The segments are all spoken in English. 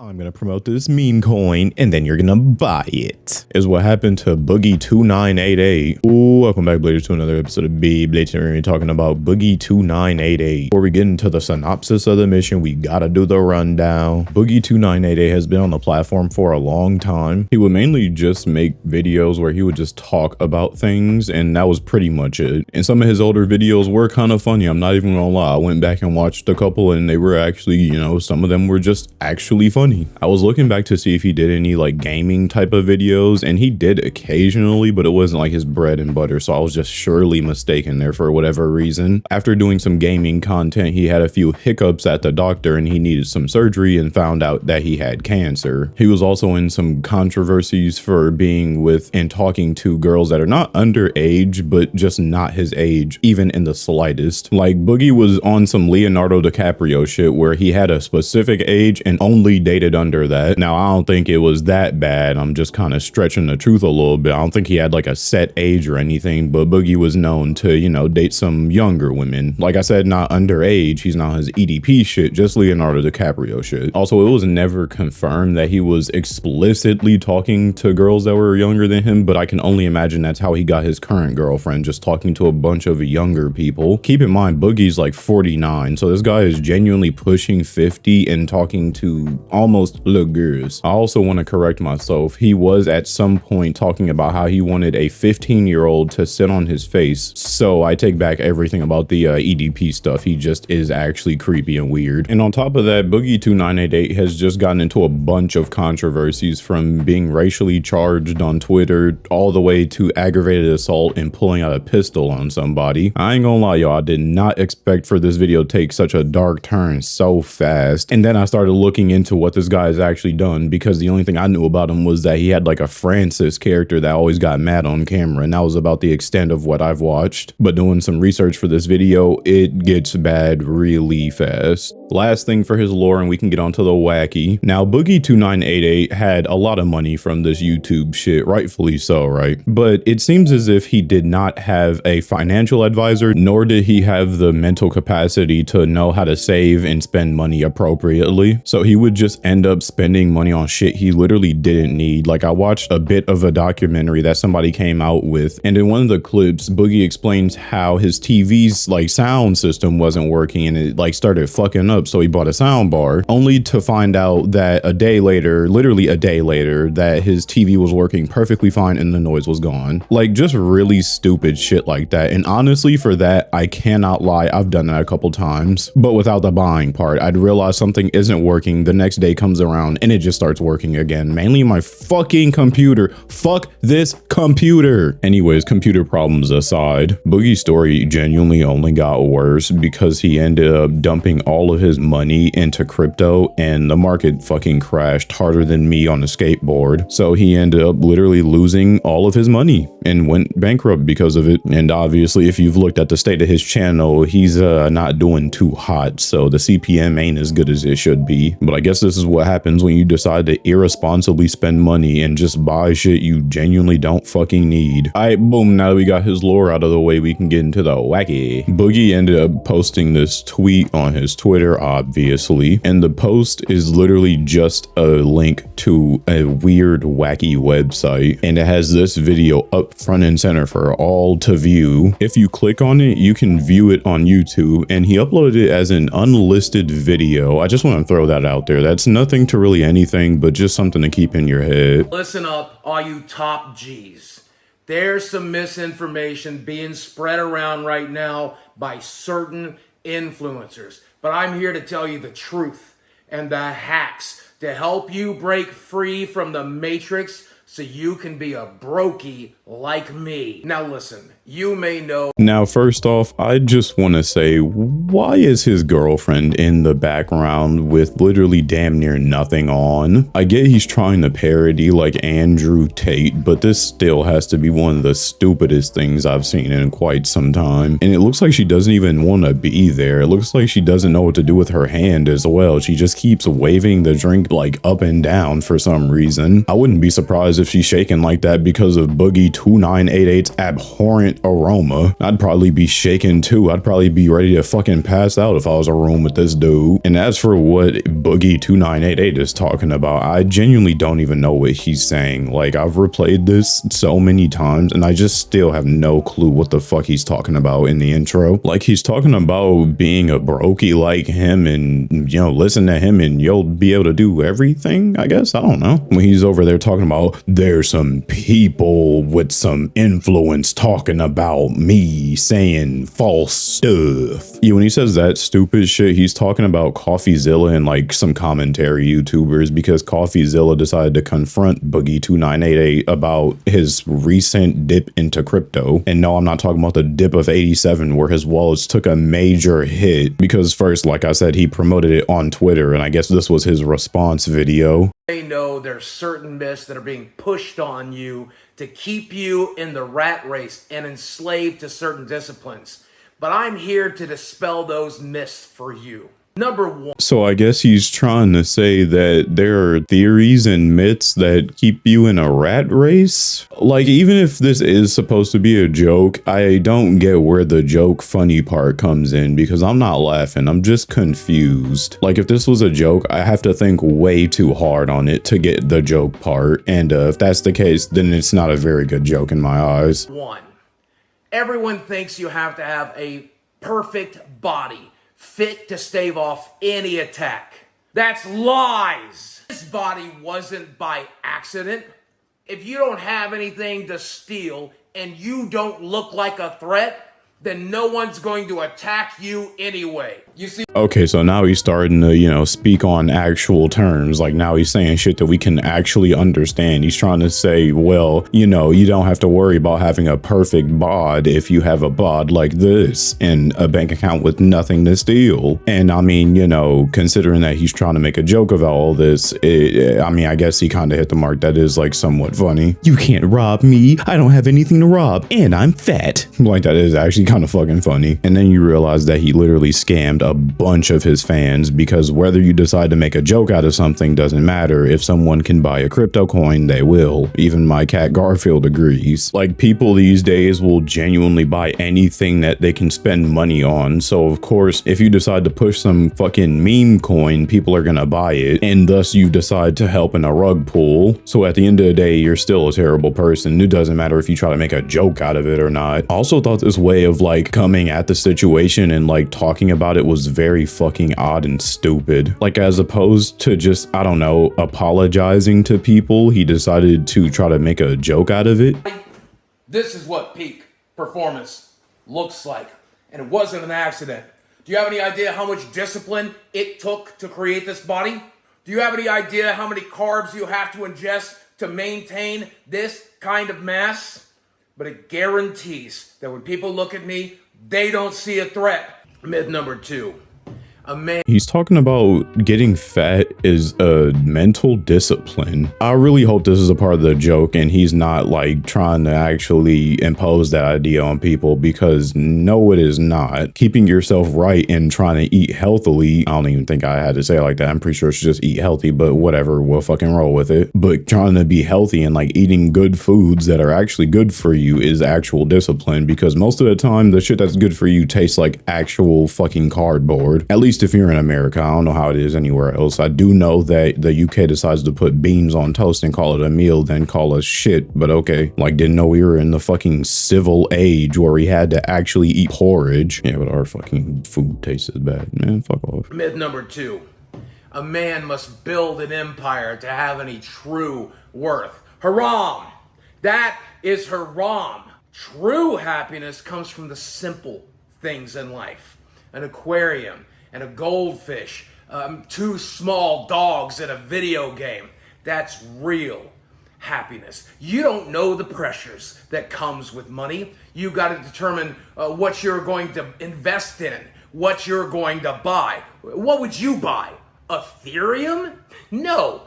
I'm gonna promote this meme coin and then you're gonna buy it, is what happened to Boogie2988. Ooh, welcome back, Bladers, to another episode of Bladers. We're talking about Boogie2988. Before we get into the synopsis of the mission, we gotta do the rundown. Boogie2988 has been on the platform for a long time. He would mainly just make videos where he would just talk about things, and that was pretty much it. And some of his older videos were kind of funny, I'm not even gonna lie. I went back and watched a couple and they were actually, you know, some of them were just actually funny. I was looking back to see if he did any like gaming type of videos, and he did occasionally, but it wasn't like his bread and butter, so I was just surely mistaken there for whatever reason. After doing some gaming content, he had a few hiccups at the doctor and he needed some surgery and found out that he had cancer. He was also in some controversies for being with and talking to girls that are not underage, but just not his age, even in the slightest. Like Boogie was on some Leonardo DiCaprio shit where he had a specific age and only dated under that. Now, I don't think it was that bad. I'm just kind of stretching the truth a little bit. I don't think he had like a set age or anything, but Boogie was known to, you know, date some younger women. Like I said, not underage. He's not his EDP shit, just Leonardo DiCaprio shit. Also, it was never confirmed that he was explicitly talking to girls that were younger than him, but I can only imagine that's how he got his current girlfriend, just talking to a bunch of younger people. Keep in mind, Boogie's like 49, so this guy is genuinely pushing 50 and talking to almost little girls. I also want to correct myself. He was at some point talking about how he wanted a 15-year-old to sit on his face. So I take back everything about the EDP stuff. He just is actually creepy and weird. And on top of that, Boogie2988 has just gotten into a bunch of controversies, from being racially charged on Twitter all the way to aggravated assault and pulling out a pistol on somebody. I ain't gonna lie, y'all, I did not expect for this video to take such a dark turn so fast. And then I started looking into what this guy has actually done, because the only thing I knew about him was that he had like a Francis character that always got mad on camera, and that was about the extent of what I've watched. But doing some research for this video, it gets bad really fast. Last thing for his lore, and we can get onto the wacky. Now, Boogie2988 had a lot of money from this YouTube shit, rightfully so, right? But it seems as if he did not have a financial advisor, nor did he have the mental capacity to know how to save and spend money appropriately. So he would just end up spending money on shit he literally didn't need. Like, I watched a bit of a documentary that somebody came out with, and in one of the clips, Boogie explains how his TV's like sound system wasn't working and it like started fucking up. So he bought a sound bar, only to find out that a day later, literally a day later, that his TV was working perfectly fine and the noise was gone. Like, just really stupid shit like that. And honestly, for that, I cannot lie, I've done that a couple times, but without the buying part. I'd realize something isn't working, the next day comes around and it just starts working again. Mainly my fucking computer. Fuck this computer. Anyways, computer problems aside, Boogie's story genuinely only got worse because he ended up dumping all of his money into crypto, and the market fucking crashed harder than me on a skateboard. So he ended up literally losing all of his money and went bankrupt because of it. And obviously, if you've looked at the state of his channel, he's not doing too hot, so the CPM ain't as good as it should be. But I guess this is what happens when you decide to irresponsibly spend money and just buy shit you genuinely don't fucking need. Alright, boom, now that we got his lore out of the way, we can get into the wacky. Boogie ended up posting this tweet on his Twitter, obviously, and the post is literally just a link to a weird wacky website, and it has this video up front and center for all to view. If you click on it, you can view it on YouTube, and he uploaded it as an unlisted video. I just want to throw that out there. That's nothing to really anything, but just something to keep in your head. Listen up, all you top G's. There's some misinformation being spread around right now by certain influencers, but I'm here to tell you the truth and the hacks to help you break free from the matrix so you can be a brokey like me. Now listen, you may know. Now, first off, I just want to say, why is his girlfriend in the background with literally damn near nothing on? I get he's trying to parody like Andrew Tate, but this still has to be one of the stupidest things I've seen in quite some time. And it looks like she doesn't even want to be there. It looks like she doesn't know what to do with her hand as well. She just keeps waving the drink like up and down for some reason. I wouldn't be surprised surprised if she's shaking like that because of Boogie2988's abhorrent aroma. I'd probably be shaking too. I'd probably be ready to fucking pass out if I was in a room with this dude. And as for what Boogie2988 is talking about, I genuinely don't even know what he's saying. Like, I've replayed this so many times and I just still have no clue what the fuck he's talking about in the intro. Like, he's talking about being a brokey like him and, you know, listen to him and you'll be able to do everything, I guess. I don't know. When he's over there talking about there's some people with some influence talking about me saying false stuff. Yeah, when he says that stupid shit, he's talking about CoffeeZilla and like some commentary YouTubers, because CoffeeZilla decided to confront Boogie2988 about his recent dip into crypto. And no, I'm not talking about the dip of 87 where his wallets took a major hit, because first, like I said, he promoted it on Twitter, and I guess this was his response video. They know there's certain myths that are being pushed on you to keep you in the rat race and enslaved to certain disciplines. But I'm here to dispel those myths for you. Number one. So I guess he's trying to say that there are theories and myths that keep you in a rat race. Like, even if this is supposed to be a joke, I don't get where the joke funny part comes in, because I'm not laughing. I'm just confused. Like, if this was a joke, I have to think way too hard on it to get the joke part. And if that's the case, then it's not a very good joke in my eyes. One, everyone thinks you have to have a perfect body, fit to stave off any attack. That's lies. This body wasn't by accident. If you don't have anything to steal and you don't look like a threat, then no one's going to attack you anyway. You see? Okay, so now he's starting to, you know, speak on actual terms. Like, now he's saying shit that we can actually understand. He's trying to say, well, you know, you don't have to worry about having a perfect bod if you have a bod like this and a bank account with nothing to steal. And I mean, you know, considering that he's trying to make a joke about all this, I mean, I guess he kind of hit the mark. That is like somewhat funny. You can't rob me. I don't have anything to rob and I'm fat. Like, that is actually kind of fucking funny. And then you realize that he literally scammed a bunch of his fans, because whether you decide to make a joke out of something doesn't matter. If someone can buy a crypto coin, they will. Even my cat Garfield agrees. Like, people these days will genuinely buy anything that they can spend money on. So of course, if you decide to push some fucking meme coin, people are gonna buy it, and thus you decide to help in a rug pull. So at the end of the day, you're still a terrible person. It doesn't matter if you try to make a joke out of it or not. I also thought this way of like coming at the situation and like talking about it was very fucking odd and stupid. Like, as opposed to just, I don't know, apologizing to people, he decided to try to make a joke out of it. This is what peak performance looks like, and it wasn't an accident. Do you have any idea how much discipline it took to create this body? Do you have any idea how many carbs you have to ingest to maintain this kind of mass? But it guarantees that when people look at me, they don't see a threat. Myth number two. A man. He's talking about getting fat is a mental discipline. I really hope this is a part of the joke and he's not like trying to actually impose that idea on people, because no, it is not. Keeping yourself right and trying to eat healthily, I don't even think I had to say it like that. I'm pretty sure it's just eat healthy, but whatever, we'll fucking roll with it. But trying to be healthy and like eating good foods that are actually good for you is actual discipline, because most of the time the shit that's good for you tastes like actual fucking cardboard. At least if you're in America. I don't know how it is anywhere else. I do know that the UK decides to put beans on toast and call it a meal, then call us shit, but okay. Like, didn't know we were in the fucking civil age where we had to actually eat porridge. Yeah, but our fucking food tastes bad. Man, fuck off. Myth number two. A man must build an empire to have any true worth. Haram! That is haram. True happiness comes from the simple things in life. An aquarium, and a goldfish, 2 small dogs in a video game. That's real happiness. You don't know the pressures that comes with money. You got to determine what you're going to invest in, what you're going to buy. What would you buy? Ethereum? No.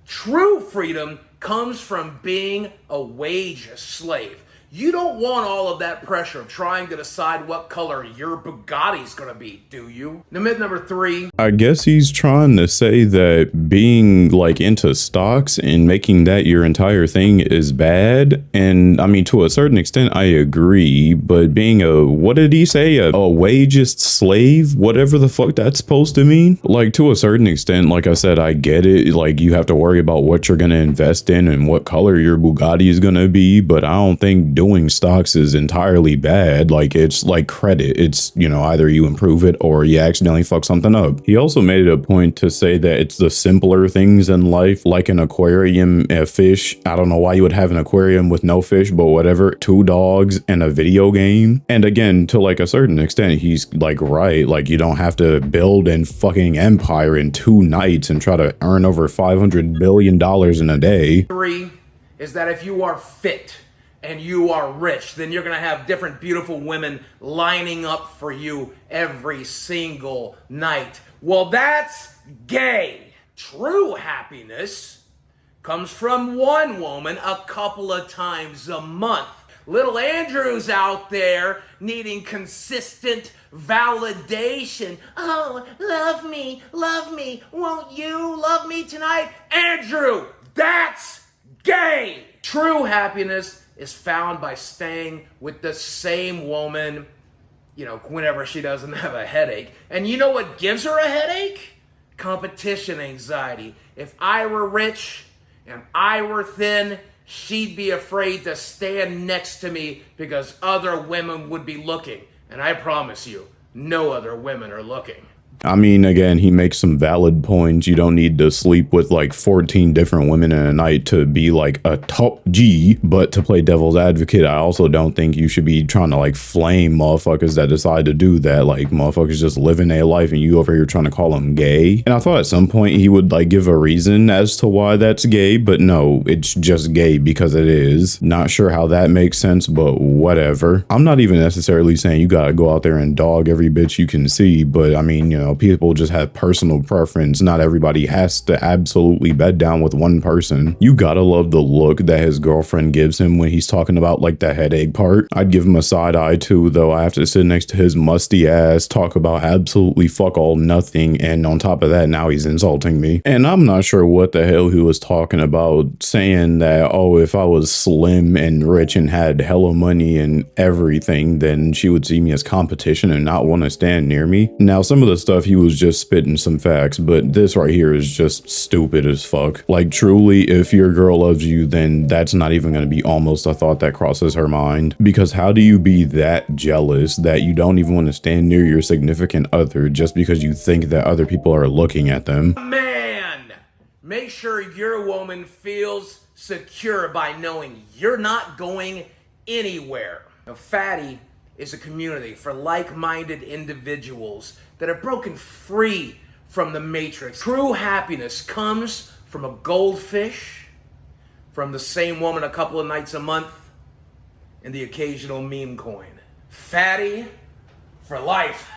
True freedom comes from being a wage slave. You don't want all of that pressure of trying to decide what color your Bugatti's gonna be, do you? The myth number 3. I guess he's trying to say that being like into stocks and making that your entire thing is bad. And I mean, to a certain extent, I agree. But being a, what did he say? A wageist slave? Whatever the fuck that's supposed to mean? Like, to a certain extent, like I said, I get it. Like, you have to worry about what you're going to invest in and what color your Bugatti is going to be. But I don't think doing stocks is entirely bad. Like, it's like credit. It's, you know, either you improve it or you accidentally fuck something up. He also made it a point to say that it's the simpler things in life, like an aquarium, a fish. I don't know why you would have an aquarium with no fish, but whatever. 2 dogs and a video game. And again, to like a certain extent, he's like right. Like, you don't have to build a fucking empire in 2 nights and try to earn over $500 billion in a day. 3 is that if you are fit and you are rich, then you're gonna have different beautiful women lining up for you every single night. Well, that's gay. True happiness comes from one woman a couple of times a month. Little Andrew's out there needing consistent validation. Oh, love me, won't you love me tonight? Andrew, that's gay. True happiness is found by staying with the same woman, you know, whenever she doesn't have a headache. And you know what gives her a headache? Competition anxiety. If I were rich and I were thin, she'd be afraid to stand next to me because other women would be looking. And I promise you, no other women are looking. I mean, again, he makes some valid points. You don't need to sleep with like 14 different women in a night to be like a top G. But to play devil's advocate, I also don't think you should be trying to like flame motherfuckers that decide to do that. Like, motherfuckers just living their life and you over here trying to call them gay. And I thought at some point he would like give a reason as to why that's gay. But no, it's just gay because it is. Not sure how that makes sense, but whatever. I'm not even necessarily saying you gotta go out there and dog every bitch you can see. But I mean, you know, people just have personal preference. Not everybody has to absolutely bed down with one person. You gotta love the look that his girlfriend gives him when he's talking about like the headache part. I'd give him a side eye too, though. I have to sit next to his musty ass, talk about absolutely fuck all nothing, and on top of that, now he's insulting me. And I'm not sure what the hell he was talking about, saying that, oh, if I was slim and rich and had hella money and everything, then she would see me as competition and not want to stand near me. Now, some of the stuff he was just spitting some facts, but this right here is just stupid as fuck. Like, truly, if your girl loves you, then that's not even going to be almost a thought that crosses her mind. Because how do you be that jealous that you don't even want to stand near your significant other just because you think that other people are looking at them? Man, make sure your woman feels secure by knowing you're not going anywhere. Now, Fatty is a community for like-minded individuals that have broken free from the matrix. True happiness comes from a goldfish, from the same woman a couple of nights a month, and the occasional meme coin. Fatty for life.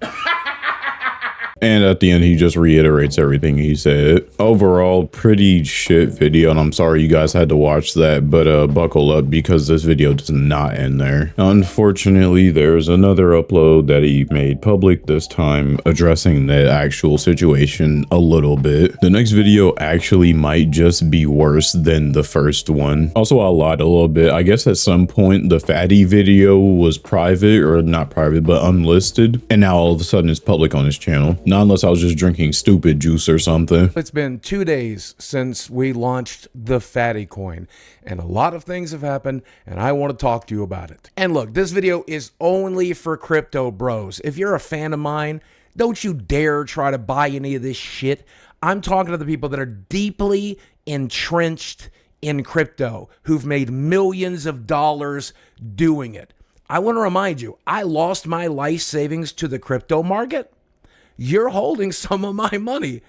And at the end, he just reiterates everything he said. Overall, pretty shit video, and I'm sorry you guys had to watch that, but buckle up because this video does not end there. Unfortunately, there's another upload that he made public, this time addressing the actual situation a little bit. The next video actually might just be worse than the first one. Also, I lied a little bit. I guess at some point, the Fatty video was private, or not private, but unlisted, and now all of a sudden it's public on his channel. Not unless I was just drinking stupid juice or something. It's been 2 days since we launched the Fatty coin, and a lot of things have happened, and I want to talk to you about it. And look, this video is only for crypto bros. If you're a fan of mine, don't you dare try to buy any of this shit. I'm talking to the people that are deeply entrenched in crypto, who've made millions of dollars doing it. I want to remind you, I lost my life savings to the crypto market. You're holding some of my money.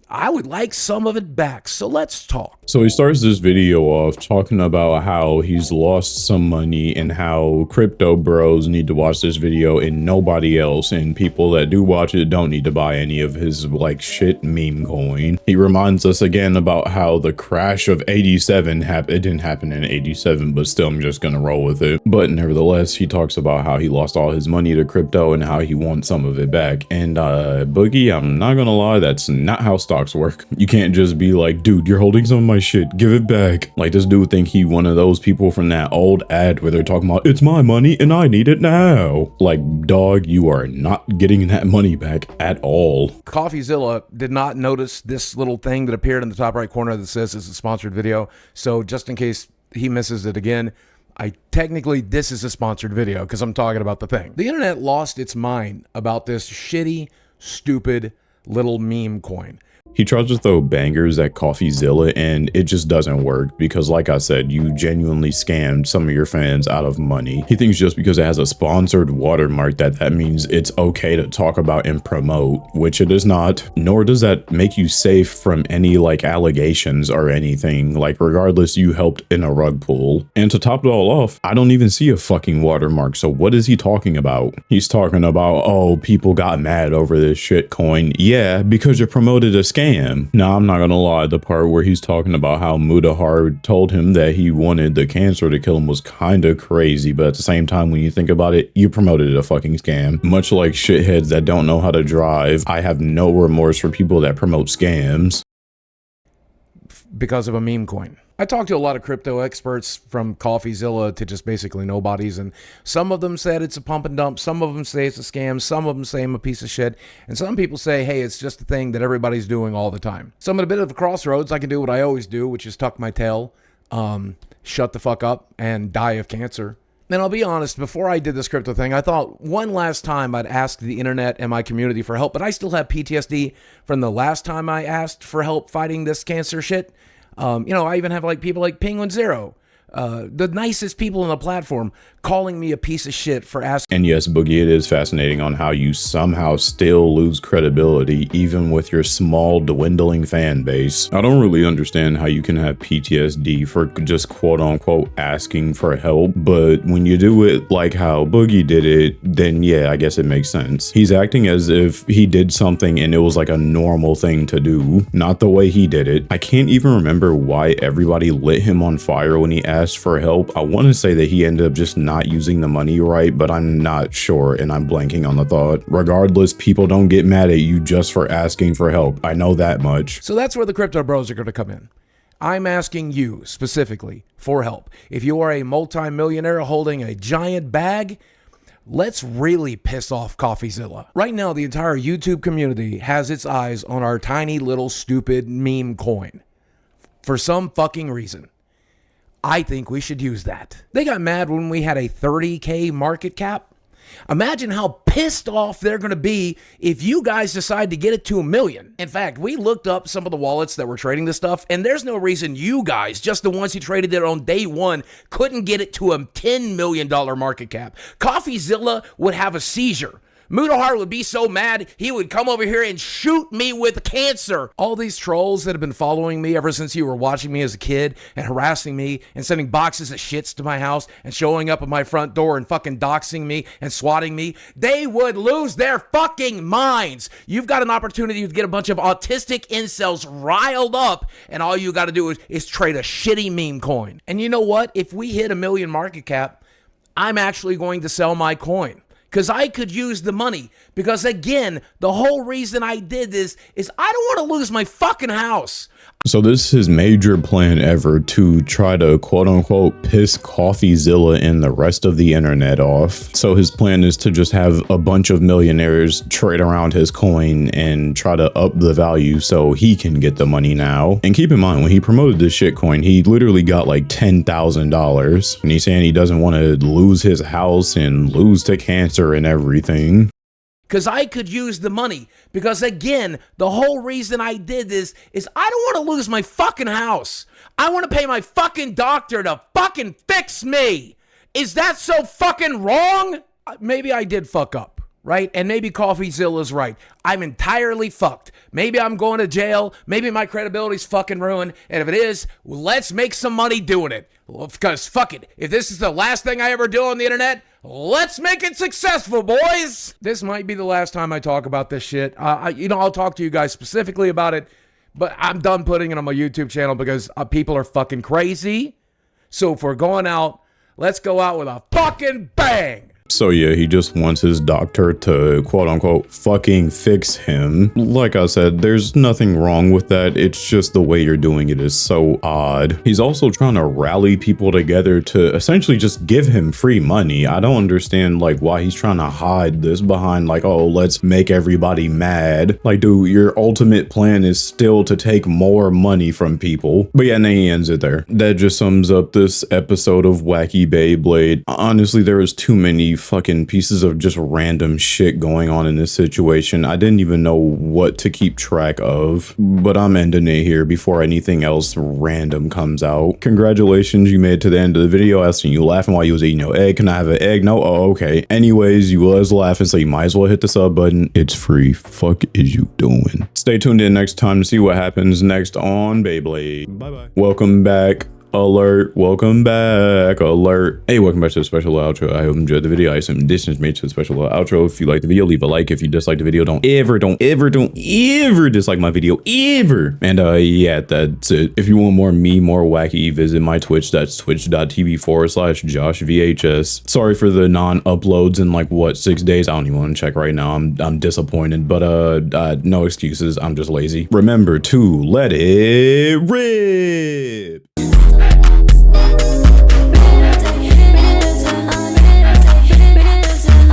I would like some of it back. So let's talk. So he starts this video off talking about how he's lost some money and how crypto bros need to watch this video and nobody else, and people that do watch it don't need to buy any of his like shit meme coin. He reminds us again about how the crash of 87 happened. It didn't happen in 87, but still I'm just gonna roll with it. But nevertheless, he talks about how he lost all his money to crypto and how he wants some of it back. And Boogie, I'm not gonna lie, that's not how stocks work. You can't just be like, dude, you're holding some of my shit, give it back. Like, this dude think he one of those people from that old ad where they're talking about, it's my money and I need it now. Like, dog, you are not getting that money back at all. CoffeeZilla did not notice this little thing that appeared in the top right corner that says it's a sponsored video. So just in case he misses it again, this is a sponsored video because I'm talking about the thing. The internet lost its mind about this shitty, stupid little meme coin. He tries to throw bangers at CoffeeZilla and it just doesn't work because, like I said, you genuinely scammed some of your fans out of money. He thinks just because it has a sponsored watermark that means it's okay to talk about and promote, which it is not, nor does that make you safe from any like allegations or anything. Like, regardless, you helped in a rug pull. And to top it all off, I don't even see a fucking watermark. So what is he talking about? He's talking about, oh, people got mad over this shit coin. Yeah, because you promoted a scam. Now, I'm not gonna lie, the part where he's talking about how Mudahar told him that he wanted the cancer to kill him was kind of crazy, but at the same time, when you think about it, you promoted a fucking scam. Much like shitheads that don't know how to drive, I have no remorse for people that promote scams. Because of a meme coin. I talked to a lot of crypto experts, from CoffeeZilla to just basically nobodies, and some of them said it's a pump and dump, some of them say it's a scam, some of them say I'm a piece of shit, and some people say, hey, it's just a thing that everybody's doing all the time. So I'm at a bit of a crossroads. I can do what I always do, which is tuck my tail, shut the fuck up, and die of cancer. And I'll be honest, before I did this crypto thing, I thought one last time I'd ask the internet and my community for help, but I still have PTSD from the last time I asked for help fighting this cancer shit. I even have like people like Penguin Zero, the nicest people on the platform, calling me a piece of shit for asking. And yes, Boogie, it is fascinating on how you somehow still lose credibility even with your small dwindling fan base. I don't really understand how you can have PTSD for just quote unquote asking for help, but when you do it like how Boogie did it, then yeah, I guess it makes sense. He's acting as if he did something and it was like a normal thing to do, not the way he did it. I can't even remember why everybody lit him on fire when he asked for help. I want to say that he ended up just not using the money right, but I'm not sure and I'm blanking on the thought. Regardless, people don't get mad at you just for asking for help. I know that much. So that's where the crypto bros are going to come in. I'm asking you specifically for help. If you are a multi-millionaire holding a giant bag, let's really piss off CoffeeZilla. Right now, the entire YouTube community has its eyes on our tiny little stupid meme coin. For some fucking reason, I think we should use that. They got mad when we had a 30K market cap. Imagine how pissed off they're going to be if you guys decide to get it to 1 million. In fact, we looked up some of the wallets that were trading this stuff, and there's no reason you guys, just the ones who traded it on day one, couldn't get it to a $10 million market cap. CoffeeZilla would have a seizure. Mudahar would be so mad, he would come over here and shoot me with cancer. All these trolls that have been following me ever since you were watching me as a kid and harassing me and sending boxes of shits to my house and showing up at my front door and fucking doxing me and swatting me, they would lose their fucking minds. You've got an opportunity to get a bunch of autistic incels riled up, and all you got to do is trade a shitty meme coin. And you know what? If we hit 1 million market cap, I'm actually going to sell my coin. Because I could use the money. Because again, the whole reason I did this is I don't want to lose my fucking house. So this is his major plan ever to try to quote unquote piss CoffeeZilla and the rest of the internet off. So his plan is to just have a bunch of millionaires trade around his coin and try to up the value so he can get the money now. And keep in mind, when he promoted this shit coin, he literally got like $10,000. And he's saying he doesn't want to lose his house and lose to cancer and everything. Because I could use the money. Because again, the whole reason I did this is I don't want to lose my fucking house. I want to pay my fucking doctor to fucking fix me. Is that so fucking wrong? Maybe I did fuck up. right? And maybe CoffeeZilla's right. I'm entirely fucked. Maybe I'm going to jail. Maybe my credibility's fucking ruined. And if it is, well, let's make some money doing it. Because fuck it. If this is the last thing I ever do on the internet, let's make it successful, boys. This might be the last time I talk about this shit. I'll talk to you guys specifically about it, but I'm done putting it on my YouTube channel because people are fucking crazy. So if we're going out, let's go out with a fucking bang. So yeah, he just wants his doctor to quote unquote fucking fix him. Like I said, there's nothing wrong with that. It's just the way you're doing it is so odd. He's also trying to rally people together to essentially just give him free money. I don't understand like why he's trying to hide this behind like, oh, let's make everybody mad. Like, dude, your ultimate plan is still to take more money from people. But yeah, and then he ends it there. That just sums up this episode of Wacky Beyblade. Honestly, there was too many fucking pieces of just random shit going on in this situation. I didn't even know what to keep track of, but I'm ending it here before anything else random comes out. Congratulations, you made it to the end of the video. I seen you laughing while you was eating your egg. Can I have an egg? No? Oh, okay. Anyways, you was laughing, so you might as well hit the sub button. It's free. Fuck is you doing? Stay tuned in next time to see what happens next on Beyblade. Bye-bye. Welcome back. Alert, welcome back, alert. Hey, welcome back to the special outro. I hope you enjoyed the video. I assume distance made to the special outro. If you like the video, leave a like. If you dislike the video, don't ever dislike my video, ever. And yeah, that's it. If you want more me, more wacky, visit my Twitch. That's twitch.tv/JoshVHS. Sorry for the non-uploads in like what, 6 days? I don't even want to check right now. I'm disappointed, but no excuses. I'm just lazy. Remember to let it rip.